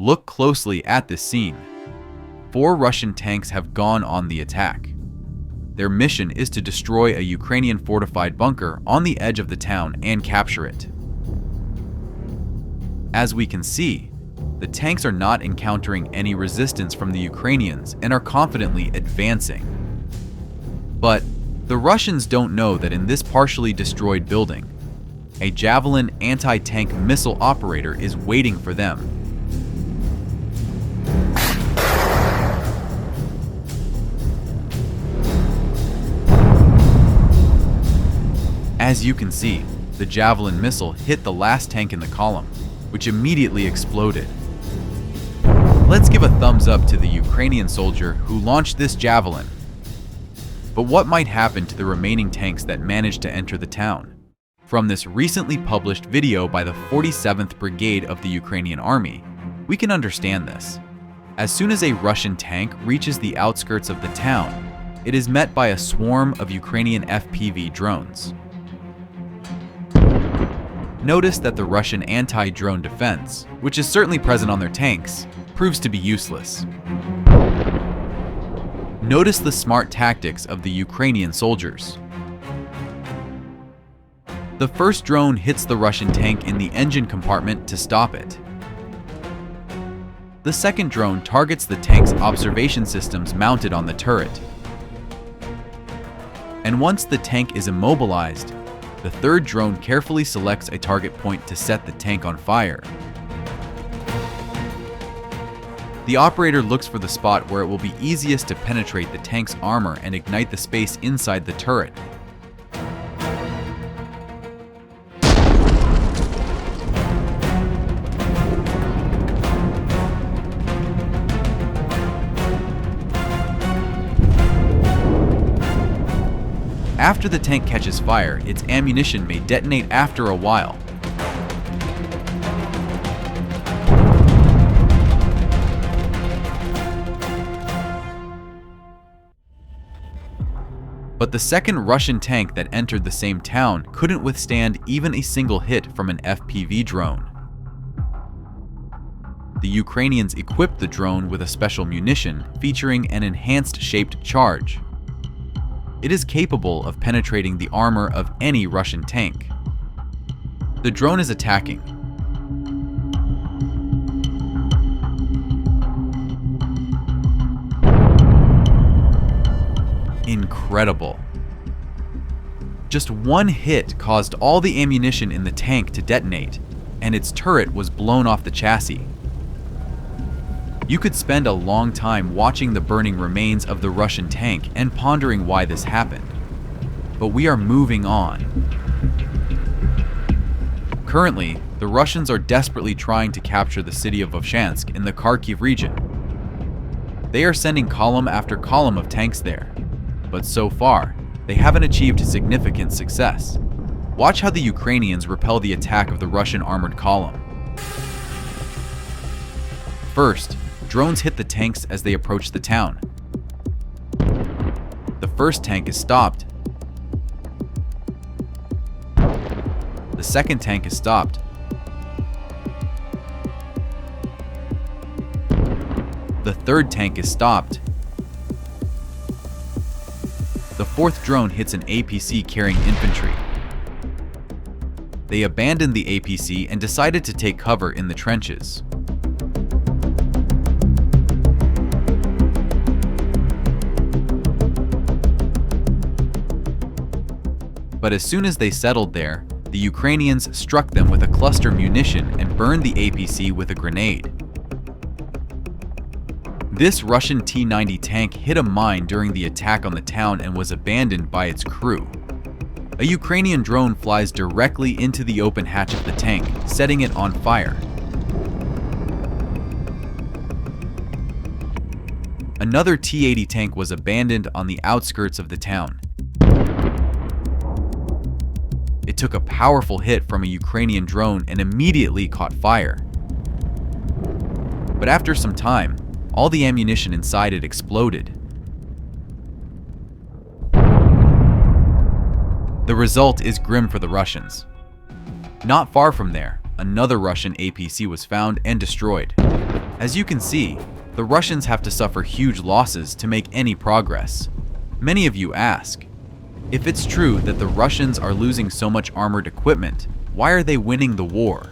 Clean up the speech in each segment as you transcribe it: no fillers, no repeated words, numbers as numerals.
Look closely at this scene. 4 Russian tanks have gone on the attack. Their mission is to destroy a Ukrainian fortified bunker on the edge of the town and capture it. As we can see, the tanks are not encountering any resistance from the Ukrainians and are confidently advancing. But the Russians don't know that in this partially destroyed building, a Javelin anti-tank missile operator is waiting for them. As you can see, the Javelin missile hit the last tank in the column, which immediately exploded. Let's give a thumbs up to the Ukrainian soldier who launched this Javelin. But what might happen to the remaining tanks that managed to enter the town? From this recently published video by the 47th Brigade of the Ukrainian Army, we can understand this. As soon as a Russian tank reaches the outskirts of the town, it is met by a swarm of Ukrainian FPV drones. Notice that the Russian anti-drone defense, which is certainly present on their tanks, proves to be useless. Notice the smart tactics of the Ukrainian soldiers. The first drone hits the Russian tank in the engine compartment to stop it. The second drone targets the tank's observation systems mounted on the turret. And once the tank is immobilized, the third drone carefully selects a target point to set the tank on fire. The operator looks for the spot where it will be easiest to penetrate the tank's armor and ignite the space inside the turret. After the tank catches fire, its ammunition may detonate after a while. But the second Russian tank that entered the same town couldn't withstand even a single hit from an FPV drone. The Ukrainians equipped the drone with a special munition featuring an enhanced shaped charge. It is capable of penetrating the armor of any Russian tank. The drone is attacking. Incredible. Just one hit caused all the ammunition in the tank to detonate, and its turret was blown off the chassis. You could spend a long time watching the burning remains of the Russian tank and pondering why this happened. But we are moving on. Currently, the Russians are desperately trying to capture the city of Vovchansk in the Kharkiv region. They are sending column after column of tanks there, but so far, they haven't achieved significant success. Watch how the Ukrainians repel the attack of the Russian armored column. First, drones hit the tanks as they approach the town. The first tank is stopped. The second tank is stopped. The third tank is stopped. The fourth drone hits an APC carrying infantry. They abandoned the APC and decided to take cover in the trenches. But as soon as they settled there, the Ukrainians struck them with a cluster munition and burned the APC with a grenade. This Russian T-90 tank hit a mine during the attack on the town and was abandoned by its crew. A Ukrainian drone flies directly into the open hatch of the tank, setting it on fire. Another T-80 tank was abandoned on the outskirts of the town. It took a powerful hit from a Ukrainian drone and immediately caught fire. But after some time, all the ammunition inside it exploded. The result is grim for the Russians. Not far from there, another Russian APC was found and destroyed. As you can see, the Russians have to suffer huge losses to make any progress. Many of you ask, if it's true that the Russians are losing so much armored equipment, why are they winning the war?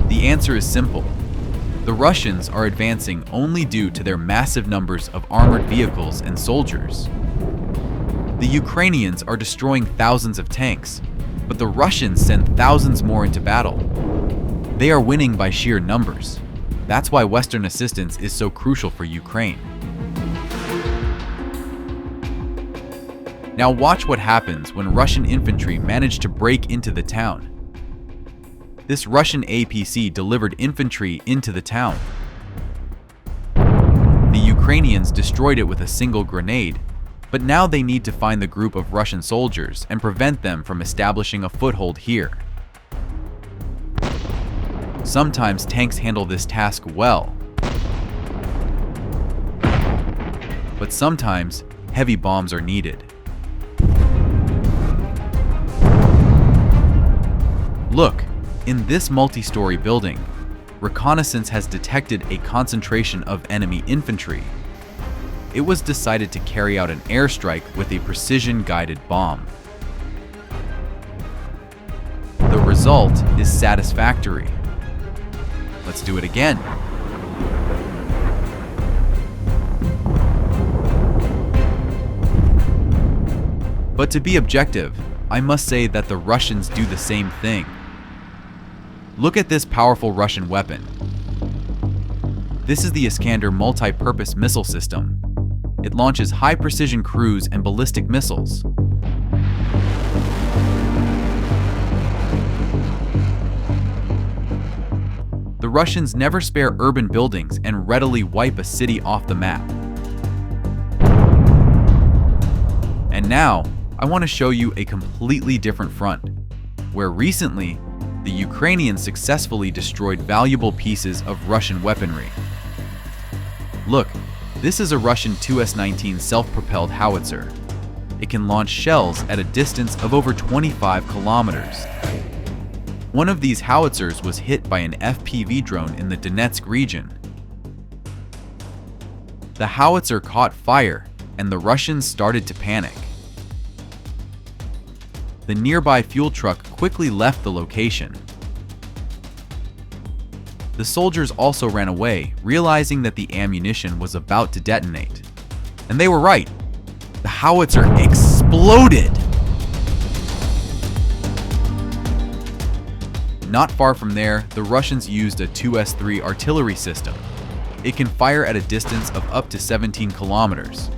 The answer is simple. The Russians are advancing only due to their massive numbers of armored vehicles and soldiers. The Ukrainians are destroying thousands of tanks, but the Russians send thousands more into battle. They are winning by sheer numbers. That's why Western assistance is so crucial for Ukraine. Now watch what happens when Russian infantry manage to break into the town. This Russian APC delivered infantry into the town. The Ukrainians destroyed it with a single grenade, but now they need to find the group of Russian soldiers and prevent them from establishing a foothold here. Sometimes tanks handle this task well, but sometimes heavy bombs are needed. Look, in this multi-story building, reconnaissance has detected a concentration of enemy infantry. It was decided to carry out an airstrike with a precision-guided bomb. The result is satisfactory. Let's do it again. But to be objective, I must say that the Russians do the same thing. Look at this powerful Russian weapon. This is the Iskander multi-purpose missile system. It launches high-precision cruise and ballistic missiles. The Russians never spare urban buildings and readily wipe a city off the map. And now, I want to show you a completely different front, where recently, the Ukrainians successfully destroyed valuable pieces of Russian weaponry. Look, this is a Russian 2S-19 self-propelled howitzer. It can launch shells at a distance of over 25 kilometers. One of these howitzers was hit by an FPV drone in the Donetsk region. The howitzer caught fire, and the Russians started to panic. The nearby fuel truck quickly left the location. The soldiers also ran away, realizing that the ammunition was about to detonate. And they were right. The howitzer exploded! Not far from there, the Russians used a 2S-3 artillery system. It can fire at a distance of up to 17 kilometers.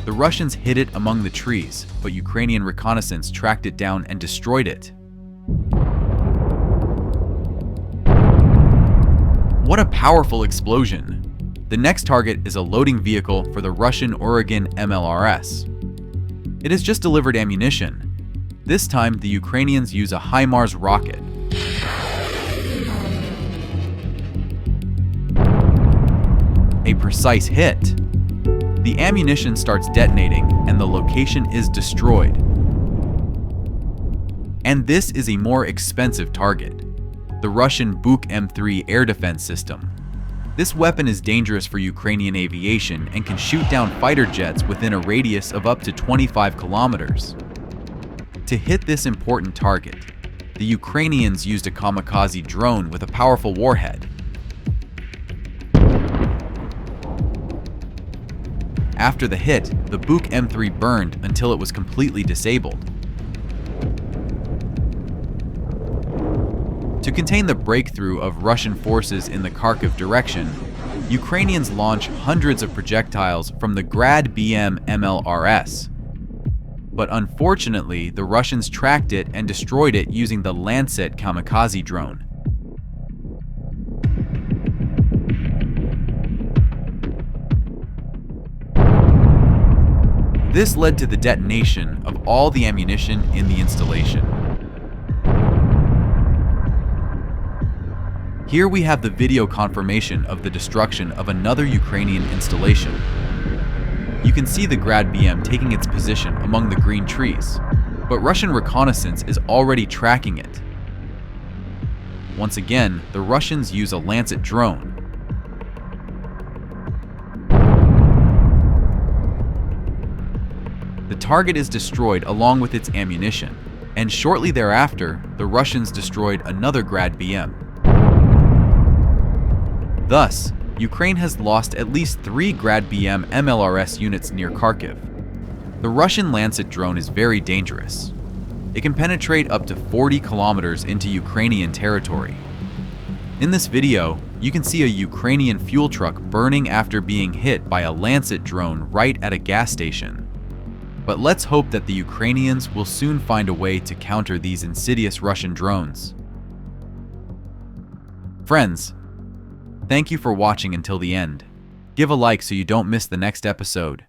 The Russians hid it among the trees, but Ukrainian reconnaissance tracked it down and destroyed it. What a powerful explosion! The next target is a loading vehicle for the Russian Oregon MLRS. It has just delivered ammunition. This time, the Ukrainians use a HIMARS rocket. A precise hit. The ammunition starts detonating and the location is destroyed. And this is a more expensive target, the Russian Buk M3 air defense system. This weapon is dangerous for Ukrainian aviation and can shoot down fighter jets within a radius of up to 25 kilometers. To hit this important target, the Ukrainians used a kamikaze drone with a powerful warhead. After the hit, the Buk M3 burned until it was completely disabled. To contain the breakthrough of Russian forces in the Kharkiv direction, Ukrainians launch hundreds of projectiles from the Grad BM MLRS. But unfortunately, the Russians tracked it and destroyed it using the Lancet kamikaze drone. This led to the detonation of all the ammunition in the installation. Here we have the video confirmation of the destruction of another Ukrainian installation. You can see the Grad BM taking its position among the green trees. but Russian reconnaissance is already tracking it. Once again, the Russians use a Lancet drone. The target is destroyed along with its ammunition, and shortly thereafter, the Russians destroyed another Grad BM. Thus, Ukraine has lost at least 3 Grad BM MLRS units near Kharkiv. The Russian Lancet drone is very dangerous. It can penetrate up to 40 kilometers into Ukrainian territory. In this video, you can see a Ukrainian fuel truck burning after being hit by a Lancet drone right at a gas station. But let's hope that the Ukrainians will soon find a way to counter these insidious Russian drones. Friends, thank you for watching until the end. Give a like so you don't miss the next episode.